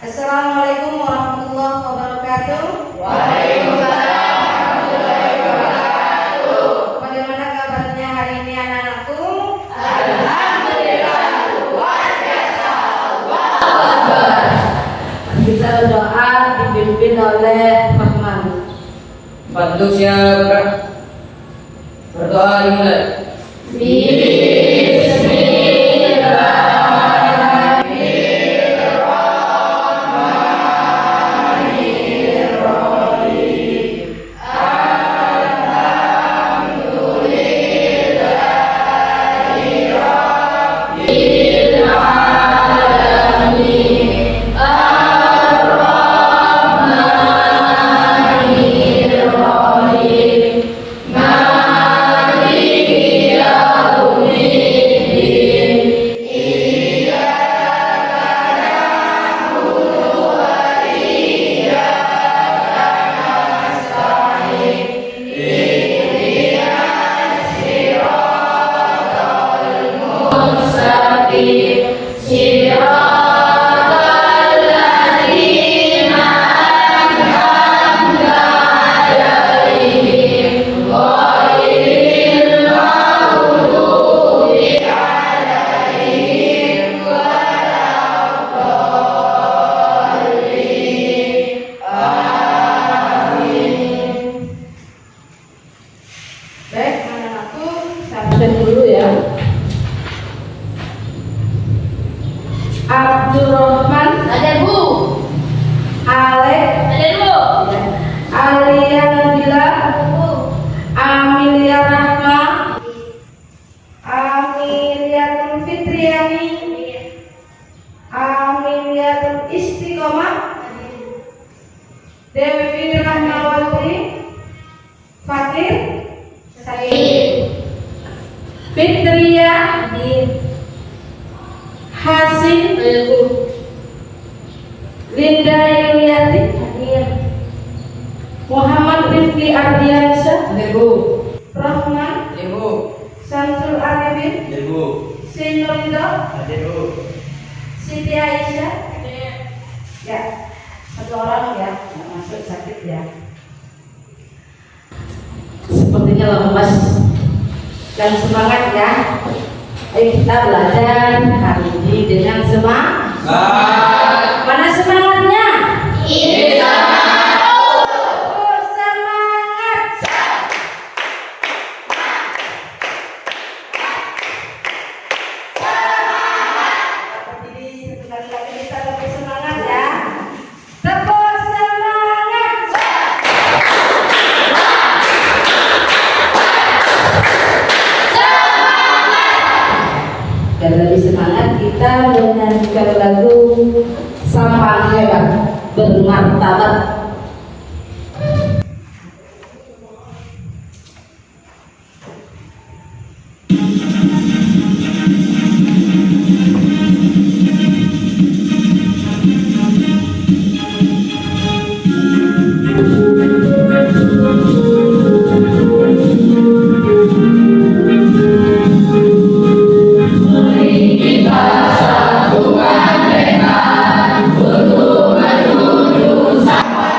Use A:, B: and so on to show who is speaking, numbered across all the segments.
A: Assalamualaikum warahmatullahi wabarakatuh.
B: Waalaikumsalam warahmatullahi wabarakatuh.
A: Bagaimana kabarnya hari ini anak-anakku?
B: Alhamdulillah, luar biasa. Allahu Akbar.
A: Kita berdoa dipimpin oleh Rahman.
C: Bantu siapa? Berdoa dimulai.
A: Baik, anak-anakku, sampai dulu ya. Abdurrahman,
B: Ada Bu.
A: Alek,
B: Ada Bu.
A: Alia Nabila, Amelia Rahma, Ameliatul Fitriani, Ameliatul Istiqomah, Dewi Rahmawati, Fakir, Fitria, Hasin, Linda Yuliati, Muhammad Rifki Ardiansyah, Rahman, Samsul Arifin, Sinurindo, Siti Aisyah. Ya, satu orang ya, nggak masuk sakit ya. Sepertinya lemas dan semangat ya. Ayo kita belajar hari ini dengan semangat. Mana semangatnya? Oh, semangat. Jadi sekali lagi kita lebih semangat ya. Tepuk semangat. Dan lebih semangat kita menyanyikan lagu Sampan Hebat Bermartabat.
B: Satukan tekad untuk menuju Nusantara.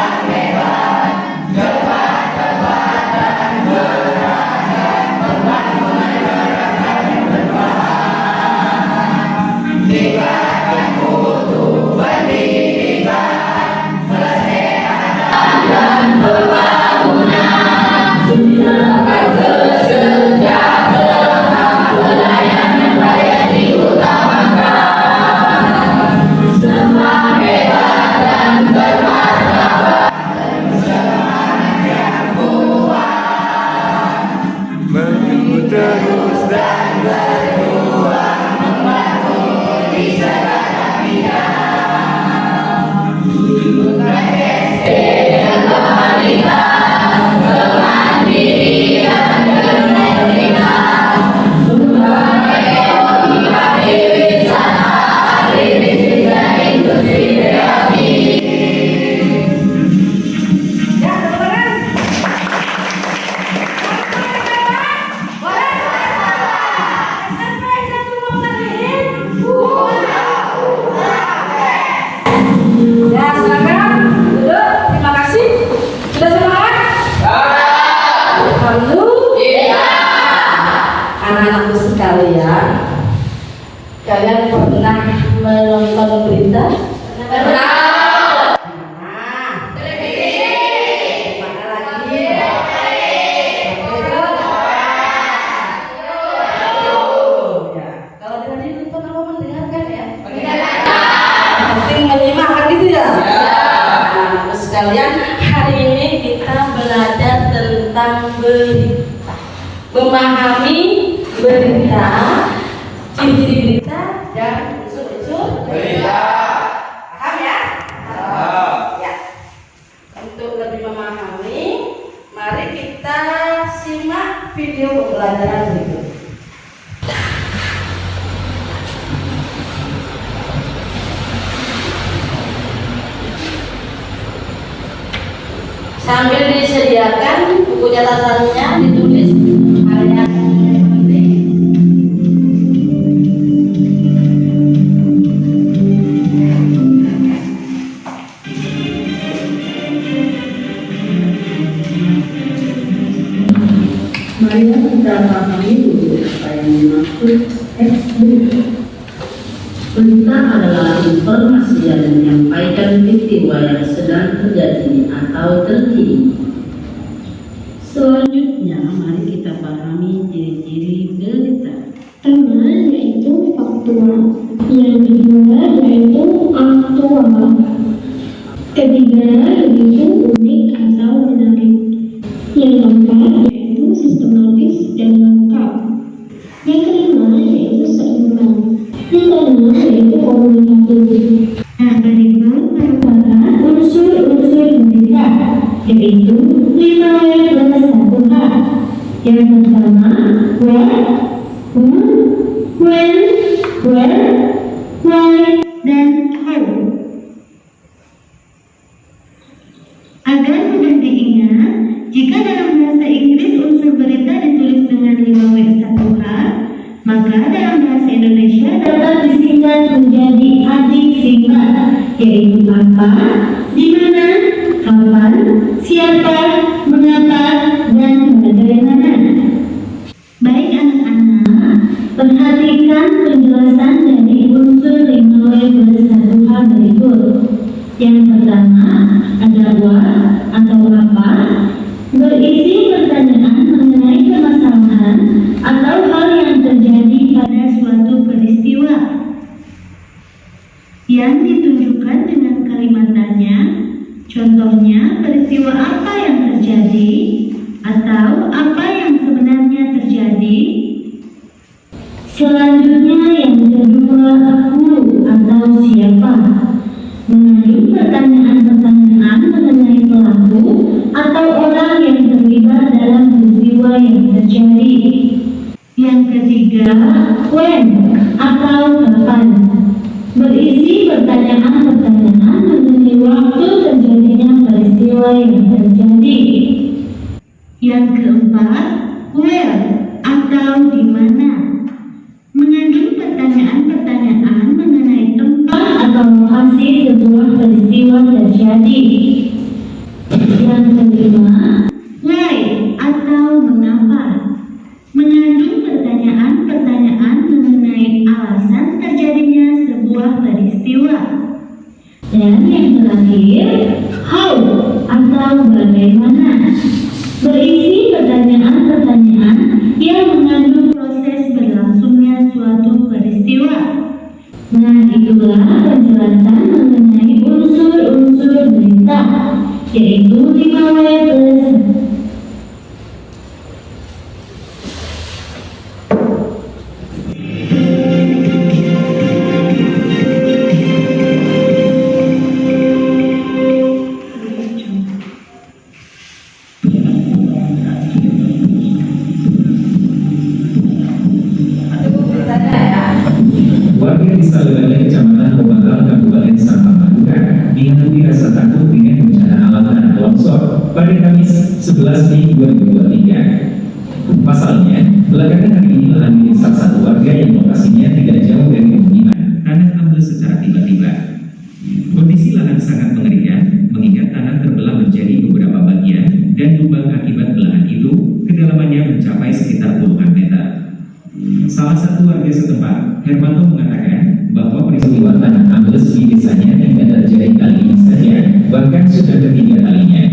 A: tidak?
C: Ya.
A: Nah, sekalian, hari ini kita belajar tentang berita, memahami berita, ciri-ciri berita dan unsur-unsur
C: Berita.
A: Paham ya?
C: Paham.
A: Ya. Untuk lebih memahami, mari kita simak video pembelajaran berikut. Sambil disediakan buku catatannya, ditulis hal yang penting.
D: Mari kita pahami dulu apa yang dimaksud teks berita. Berita adalah informasi yang menyampaikan peristiwa yang sedang terjadi atau terkini. Selanjutnya, mari kita pahami ciri-ciri berita.
B: Pertama yaitu faktual, yang kedua yaitu aktual, ketiga yaitu unik atau menarik, yang keempat yaitu sistematis dan lengkap, yang kelima yaitu seimbang, yang keenam yaitu komunikatif. Nah, berikut merupakan unsur-unsur berita, yaitu 5W+1H. Yang pertama, what, who, when, where, why, dan how. Agar mudah diingat, jika dalam bahasa Inggris unsur berita ditulis dengan 5W1H, maka dalam bahasa Indonesia dapat disingkat menjadi adik singkat, yaitu apa, di mana, kapan, siapa, mengapa, dan bagaimana. Baik anak-anak, perhatikan penjelasan dari unsur 5W+1H berikut. Yang pertama, ada what atau apa, berisi pertanyaan mengenai permasalahan atau hal yang terjadi pada suatu peristiwa. Yang ditunjukkan dengan kalimat tanya, contohnya peristiwa apa yang terjadi atau apa yang sebenarnya terjadi. Selanjutnya yang kedua, who atau siapa, mengandung pertanyaan-pertanyaan mengenai pelaku atau orang yang terlibat dalam peristiwa yang terjadi. Yang ketiga, when atau kapan, berisi pertanyaan-pertanyaan mengenai waktu terjadinya peristiwa yang terjadi. Yang keempat, where atau di mana, mengandung pertanyaan-pertanyaan mengenai tempat atau lokasi sebuah peristiwa terjadi. Yang kelima, why atau mengapa, mengandung pertanyaan-pertanyaan mengenai alasan terjadinya sebuah peristiwa. Dan yang terakhir, how atau bagaimana, berisi pertanyaan-pertanyaan yang mengandung proses berlangsungnya suatu peristiwa. Nah, itulah penjelasan mengenai unsur-unsur berita, yaitu 5W+.
E: Warga di Salebale, Kecamatan Kobagal, Kabupaten Sabah, Madura, dihantui rasa takut dengan bencana alam tanah longsor pada Kamis 11 Mei 2023. Pasalnya, belakangan hari ini lahan milik salah satu warga yang lokasinya tidak jauh dari pemukiman tanah ambles secara tiba-tiba. Kondisi lahan sangat mengerikan, mengingat tanah terbelah menjadi beberapa bagian dan lubang akibat belahan itu kedalamannya mencapai sekitar puluhan meter. Salah satu warga setempat, Hermanto, mengatakan bahwa peristiwa tanah ambles di desanya tidak terjadi kali ini saja, bahkan sudah ketiga kalinya.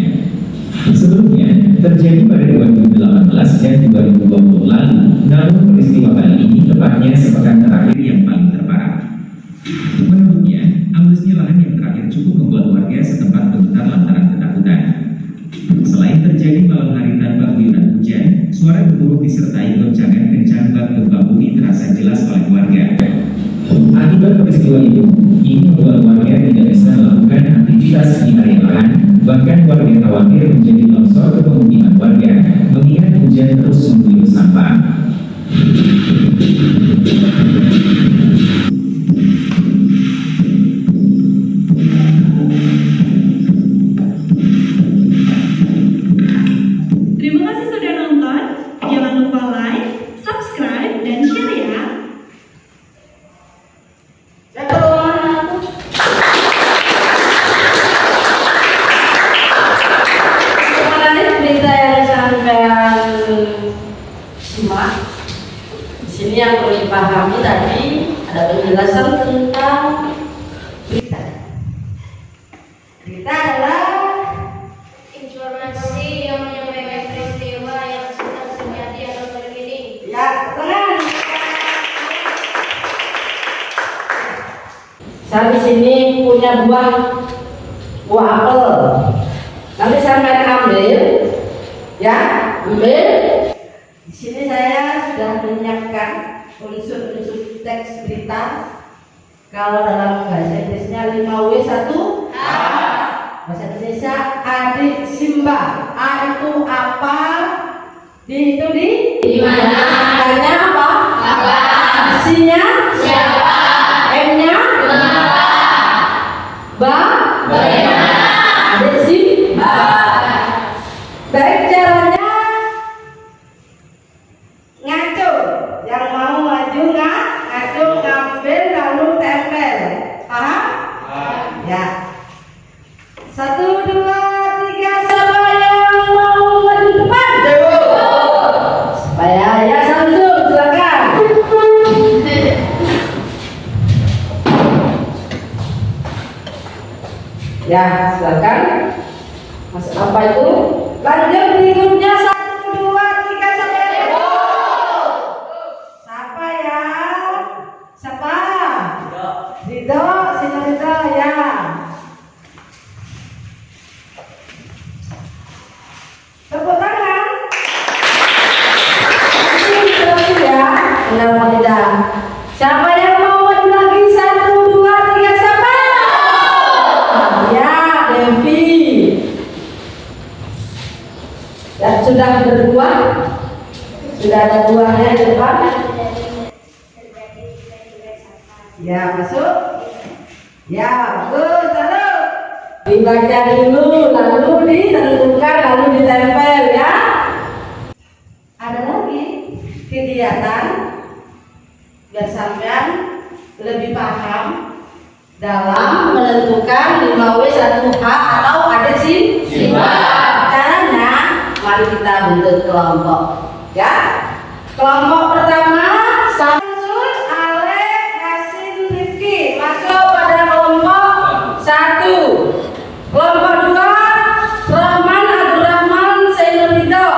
E: Sebelumnya, terjadi pada 2018 dan 2020 lalu, namun peristiwa kali ini tepatnya sepekan terakhir khawatir menjadi longsor ke pemukiman warga, mengingat hujan terus mengguyur sampah.
B: Terima kasih sudah nonton. Jangan lupa like, subscribe, dan share ya.
A: Menarik berita yang sampean simak. Di sini yang perlu dipahami tadi ada penjelasan tentang berita. Berita adalah
F: informasi yang menyampaikan peristiwa yang sedang terjadi atau terkini.
A: ya tenang. Saya di sini punya buah apel. Nanti sampai ambil, ya, ambil. Di sini saya sudah menyiapkan unsur-unsur teks berita. Kalau dalam bahasa Inggrisnya 5W1 A. Bahasa Indonesia adik Simba. A itu apa? D itu di mana? A-nya apa? Apa? C-nya siapa? M-nya mengapa? Bagaimana? Adik Simba. Baik, caranya ngaco. Yang mau maju ngaco, ngambil lalu tempel. Paham? Ya. 1, 2, 3, siapa yang mau maju depan? Supaya ya Samsul, silakan. Ya, silakan. Mas apa itu? Lanjut berikutnya 1, 2, 3, siapa yang mau? Siapa ya? Siapa? Ridho, sini Ridho ya. Tepuk tangan. Terus ya, benar atau tidak? Siapa yang mau maju lagi? 1, 2, 3, siapa? Ya, Devi. Ya, sudah berdua. Sudah ada buahnya di depan. Ya, masuk. Ya, bagus. Taruh. Dibaca dulu, lalu ditentukan, lalu ditempel ya. Ada lagi kegiatan biar sampean lebih paham dalam menentukan 5W1H atau adik Simba. Caranya, mari kita bentuk kelompok ya. Kelompok pertama Samsul, Alek, Yasin, Rifki masuk pada kelompok 1. Kelompok 2 Rahman, Abdurrahman, Zainul Ridho.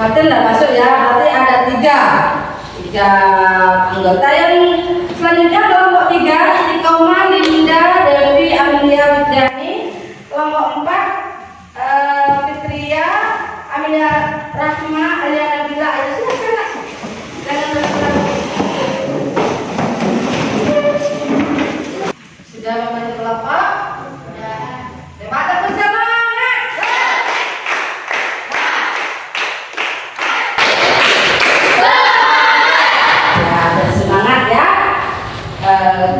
A: Fatin tidak masuk ya, berarti ada 3 anggota. Yang selanjutnya kelompok 3 Istiqomah, Linda, Devi, Amelia, Fitriani. Kelompok 4 Fitria, Amelia, Rahma, Aliana, Bila. Ayo silakan. Jangan bergerak. Sudah membaca kelompok? Debat bersama. Bersemangat ya.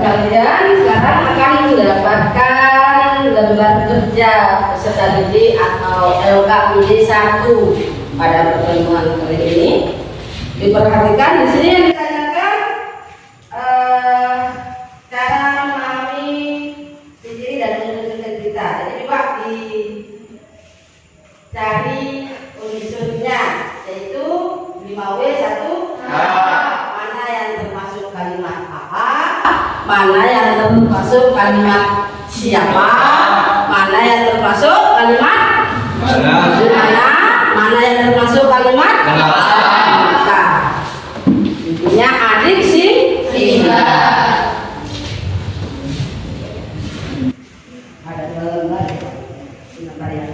A: Kalian sekarang akan mendapatkan lembar kerja peserta didik atau LKPD 1 pada pertemuan kali ini. Diperhatikan di sini yang ditanyakan cara memahami diri dan menentukan kita. Jadi coba dicari unsurnya, yaitu 5W1 A. Mana yang termasuk kalimat apa? Mana yang termasuk kalimat siapa? Mana yang termasuk kalimat mana yang termasuk kalimat maka. Intinya adik Simba. Ada 2 lembar ya. Sebentar ya.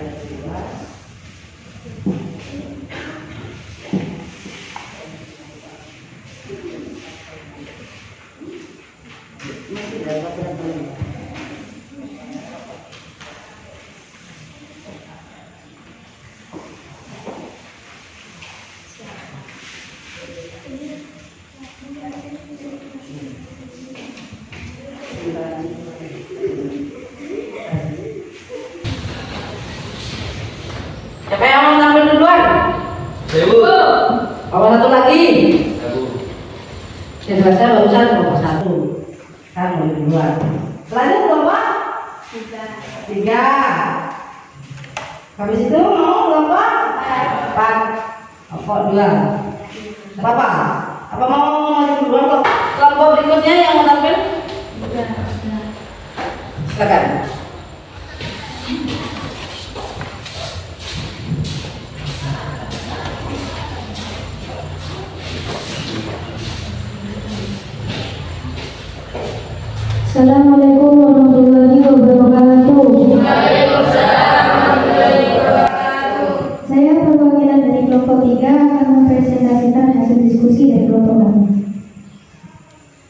A: Masih dapat berapa? Apa satu lagi? Yang baca barusan kelompok 1. Kan boleh duluan. Selanjutnya kelompok 3. Habis itu mau kelompok 4. Kelompok 2. Apa? Apa mau maju duluan kelompok berikutnya yang mau tampil? Silakan.
G: Assalamualaikum warahmatullahi wabarakatuh. Saya perwakilan dari kelompok 3 akan mempresentasikan hasil diskusi dari kelompok kami.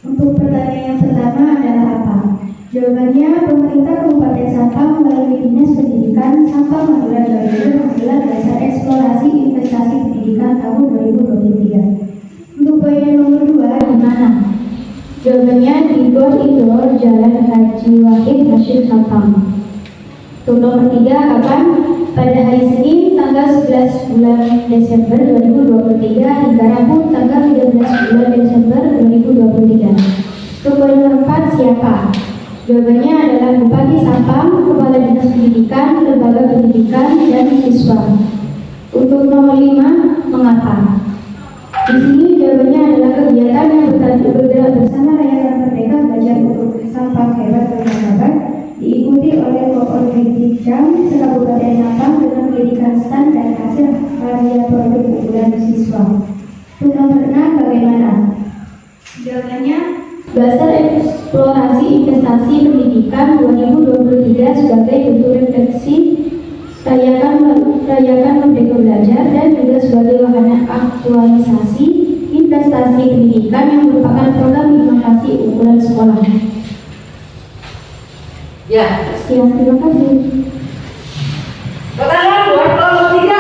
G: Untuk pertanyaan yang pertama adalah apa? Jawabannya, pemerintah Kabupaten Sampang melalui Dinas Pendidikan Sampang Madura Jawa Timur menggelar dasar eksplorasi investasi pendidikan tahun 2023. Untuk poin yang nomor 2, di mana? Jawabannya di Gor Indoor Jalan Haji Wahid Hasyim Sampang. Untuk nomor 3, kapan? Pada hari Senin tanggal 11 bulan Desember 2023 hingga Rabu tanggal 13 bulan Desember 2023. Untuk poin nomor 4, siapa? Jawabannya adalah Bupati Sampang, Kepala Dinas Pendidikan, Lembaga Pendidikan, dan siswa. Untuk nomor 5, mengapa? Di sini jawabannya adalah kegiatan yang bergerak bersama Rayakan Merdeka Belajar untuk Sampang Hebat Bermartabat diikuti oleh Kooperatif Jam se-Kabupaten Sampang dengan pendidikan stand dan hasil karya produk unggulan siswa. Untuk nomor 6, bagaimana? Jawabannya, dasar eksplorasi investasi pendidikan 2023 sebagai bentuk refleksi rayakan Merdeka Belajar dan juga sebagai wahana aktualisasi investasi pendidikan yang merupakan program inovasi unggulan sekolah.
A: Ya.
G: Sekian, terima kasih.
A: Pertanyaan buat kelompok 3.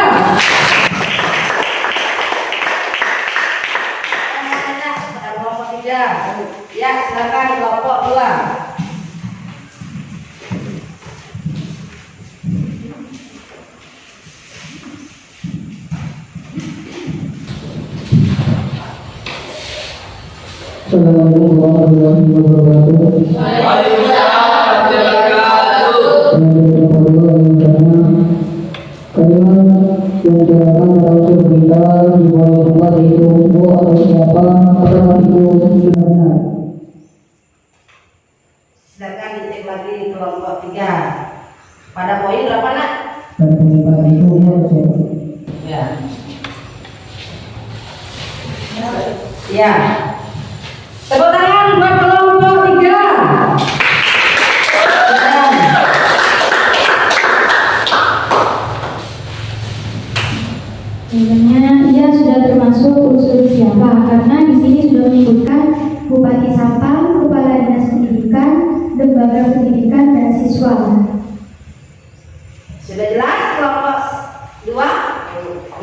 A: Kelompok 3. Ya, silakan kelompok 2.
H: Assalamualaikum warahmatullahi wabarakatuh. Kalimat yang digunakan dalam surat kita di bawah tempat yaitu bu atau siapa atau itu sudah benar.
A: Silakan dicek lagi kelompok 3. Pada poin berapa nak?
H: Dan tempat itu bu atau siapa.
A: Ya. Ya. Tepuk tangan buat kelompok 3.
G: Sebenarnya dia sudah termasuk unsur siapa karena di sini sudah menyebutkan Bupati Sampang, Kepala Dinas Pendidikan, Lembaga Pendidikan dan siswa.
A: Sudah jelas kelompok 2?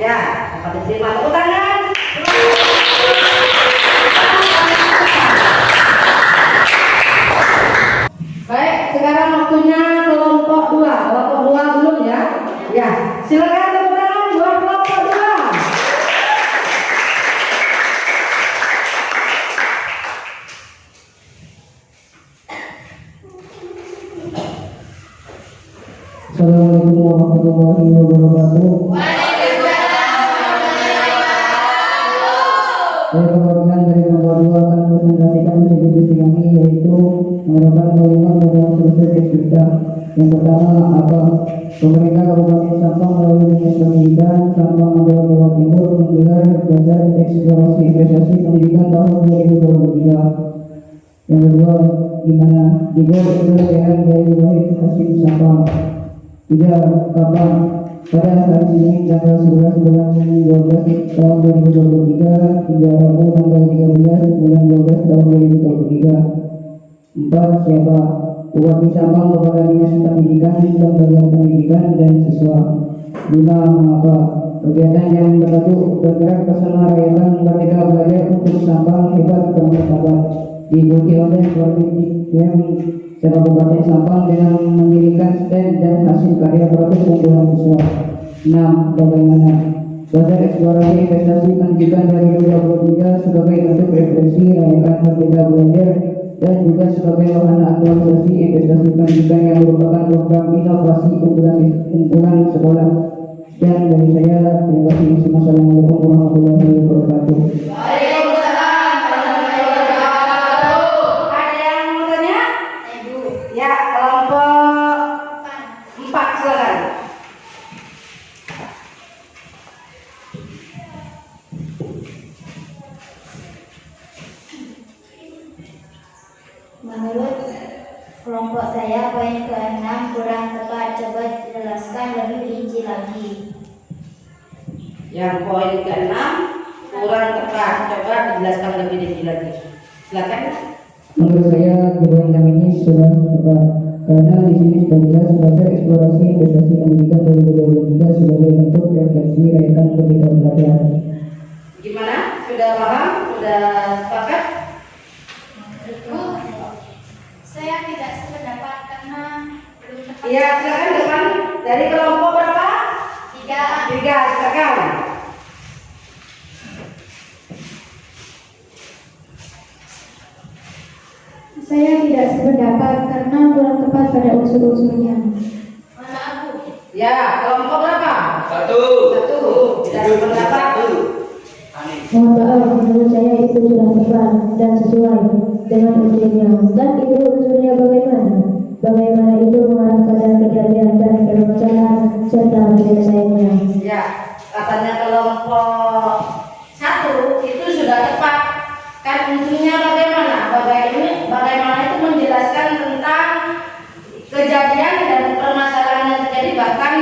A: Ya, dapat diterima. Tepuk tangan. Baik, sekarang waktunya kelompok 2. Kelompok 2 belum ya? Ya, silakan tepuk tangan buat kelompok 2.
H: Assalamualaikum warahmatullahi wabarakatuh. Saya perwakilan dari nomor 2 akan mempresentasikan visi kami yaitu merupakan kalimat dalam proses kita. Yang pertama apa? Pemerintah Kabupaten Sampang melalui Dinas Pendidikan Sampang Madura Jawa Timur menggelar dasar eksplorasi investasi pendidikan tahun 2023. Yang kedua, di mana di Gor Indoor Jalan Haji Wahid Hasyim Sampang. 3. Kapan? Pada hari Senin tanggal 11 bulan 12 tahun 2023 hingga Rabu tanggal 13 bulan 12 tahun 2023. 4. Siapa? Bupati Sampang, Kepala Dinas Pendidikan, Lembaga Pendidikan dan siswa. 5. Mengapa? Kegiatan yang bergerak bersama Rayakan Merdeka Belajar untuk Sampang Hebat Bermartabat diikuti oleh Kooperatif Jam se-Kabupaten Sampang dengan mendirikan stand dan hasil karya produk unggulan siswa. 6. Bagaimana? Badan Eksplorasi Investasi Pendidikan 2023 sebagai bentuk refleksi rayakan Merdeka Belajar dan juga sebagai wahana aktualisasi investasi pendidikan yang merupakan program inovasi unggulan sekolah. Sekian dari saya, terima kasih. Wassalamualaikum warahmatullahi wabarakatuh.
A: Waalaikumsalam warahmatullahi wabarakatuh. Ada yang mau tanya? Ya, kelompok 4 silakan.
F: Menurut kelompok saya poin ke-6 kurang tepat. Coba jelaskan lebih rinci lagi.
A: Yang poin ke-6 kurang tepat. Coba dijelaskan lebih rinci lagi. Silakan.
H: Menurut saya jawaban kami ini sudah tepat karena di sini sudah jelas sebagai eksplorasi investasi pendidikan 2023 sebagai bentuk refleksi rayakan Merdeka Belajar.
A: Gimana? Sudah paham? Sudah sepakat?
F: Saya tidak sependapat karena belum tepat.
A: Iya, silakan depan. Dari kelompok berapa?
F: 3.
A: 3, silakan.
G: Saya tidak sependapat karena kurang tepat pada unsur-unsurnya.
F: Mana aku?
A: Ya, kelompok berapa?
C: 1.
A: 1. Tidak sependapat.
G: Mohon maaf, menurut saya itu sudah tepat dan sesuai dengan unsurnya. Dan itu unsurnya bagaimana? Bagaimana itu mengarah pada kejadian dan permasalahan serta penyelesaiannya.
A: Ya, katanya kelompok 1 itu sudah tepat. Kan unsurnya bagaimana? Bagaimana itu menjelaskan tentang kejadian dan permasalahan yang terjadi, bahkan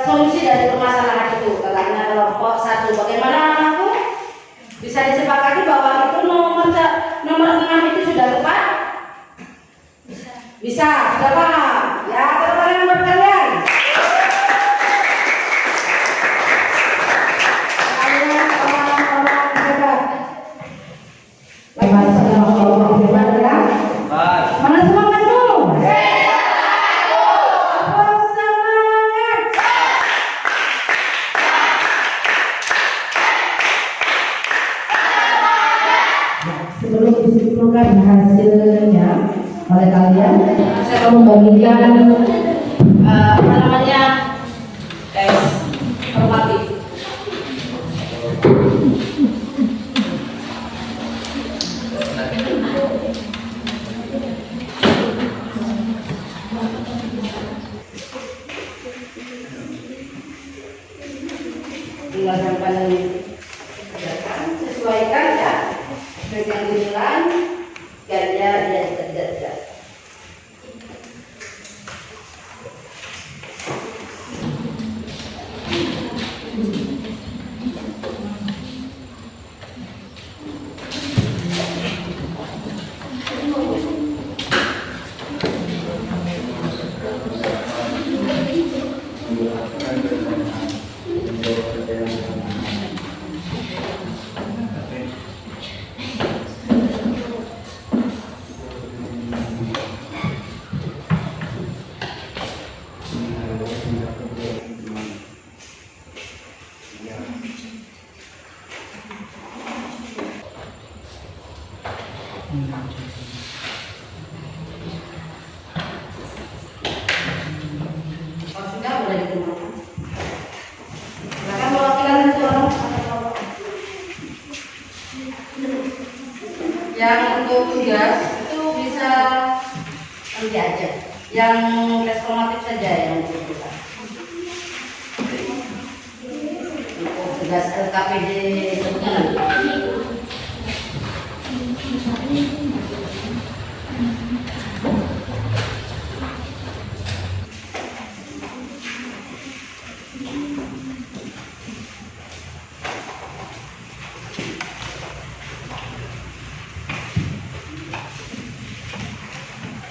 A: solusi dari permasalahan itu. Katanya kelompok 1. Bagaimana anakku? Bisa disepakati bahwa itu nomor 6 itu sudah tepat? Bisa, sudah paham? Ya, pertanyaan buat kalian. Kalian orang-orang hebat. Orang hebat ya. Mana semangatmu? Oh, semangat.
D: Sebelum disimpulkan hasilnya oleh kalian, saya mau membagikan
A: Apa namanya? Tes formatif. Tinggal sampai sesuaikan ya dengan dinilai ganjar dan tidak. Kalau sudah boleh dikumpulkan. Silakan perwakilan suara. Yang untuk tugas itu bisa nanti aja. Yang tes formatif saja yang dibutuhkan. Untuk tugas LKPD sebutnya nanti.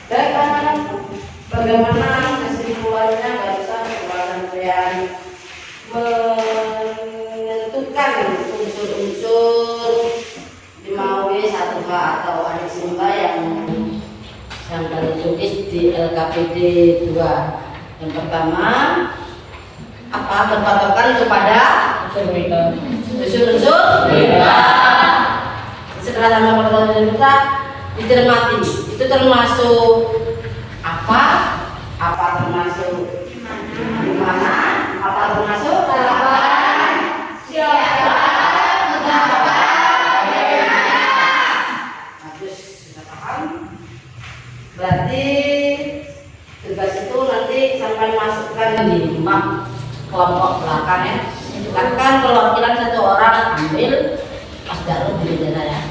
A: Baik, anak-anak, bagaimana kesimpulannya barusan kalian menentukan unsur-unsur 5W 1H atau adik simba yang tertulis di LKPD 2. Yang pertama, berpatokan kepada unsur-unsur berita. Setelah sama pertanyaan berita dicermati, itu termasuk apa termasuk di mana, apa termasuk kapan, siapa, mengapa, bagaimana. Terus sudah paham? Berarti tugas itu nanti sampai masukkan di map kelompok belakang ya. Silakan perwakilan satu orang ambil Mas Darul di sana ya.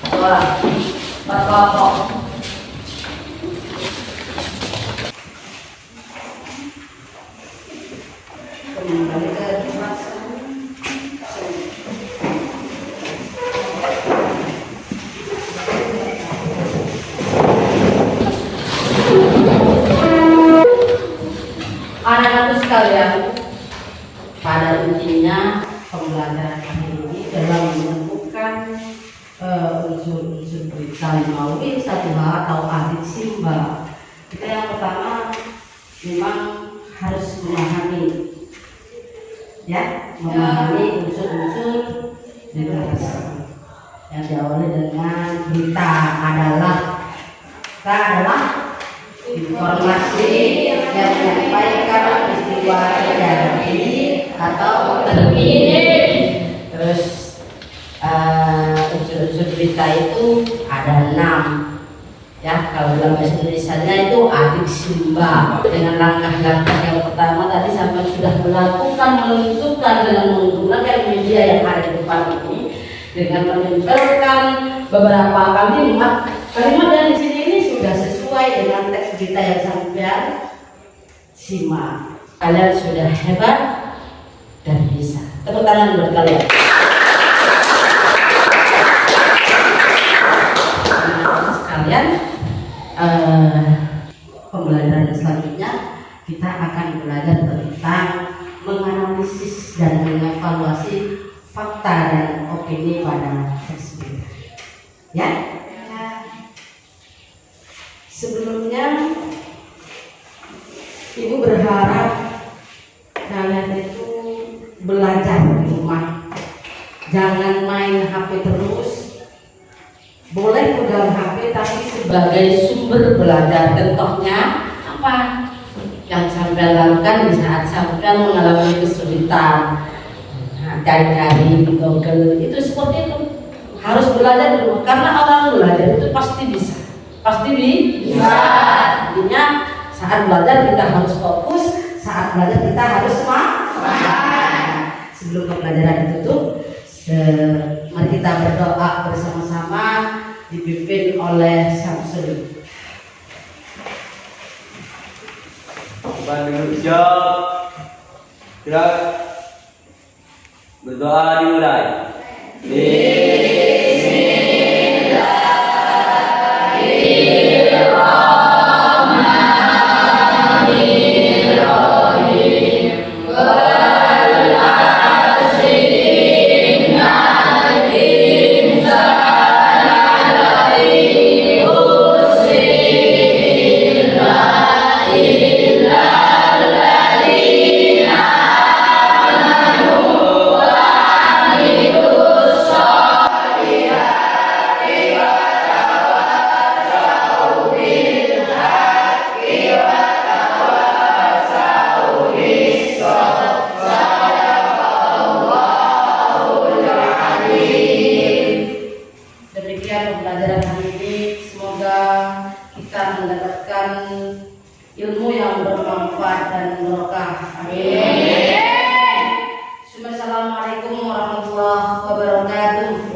A: Satu orang berkelompok. Kembali ke kelas. Anak-anak sekalian, pada intinya pembelajaran ini dalam menemukan unsur-unsur berita melalui satu hal atau adik simba. Kita yang pertama memang harus memahami, memahami unsur-unsur berita tersebut. Yang diawali dengan berita adalah informasi yang menyampaikan peristiwa terjadi atau terkini. Terus unsur-unsur berita itu ada 6 ya. Kalau dalam bahasa Indonesianya itu adik simba. Dengan langkah-langkah yang pertama tadi sampai sudah melakukan menentukan dengan menggunakan media yang ada di depan ini dengan menempelkan beberapa kalimat yang di sini ini sudah sesuai dengan teks berita yang sampean simak. Kalian sudah hebat dan bisa. Tepuk tangan buat kalian. Sekalian, pembelajaran selanjutnya kita akan belajar tentang menganalisis dan mengevaluasi fakta dan opini pada teks berita. Ya. Sebelumnya Ibu berharap kalian itu belajar di rumah. Jangan main HP terus. Boleh pegang HP tapi sebagai sumber belajar. Contohnya apa? Yang sampai lakukan di saat sampai mengalami kesulitan. Cari-cari di Google itu seperti itu. Harus belajar di rumah karena orang belajar itu pasti bisa. Pasti bisa. Artinya saat belajar kita harus fokus, saat belajar kita harus semangat. Sebelum pembelajaran ditutup, mari kita berdoa bersama-sama dipimpin oleh Samsul.
I: Bantu siap. Gerak. Berdoa dimulai.
A: Pembelajaran hari ini semoga kita mendapatkan ilmu yang bermanfaat dan berkah. Amin. Assalamualaikum warahmatullahi wabarakatuh.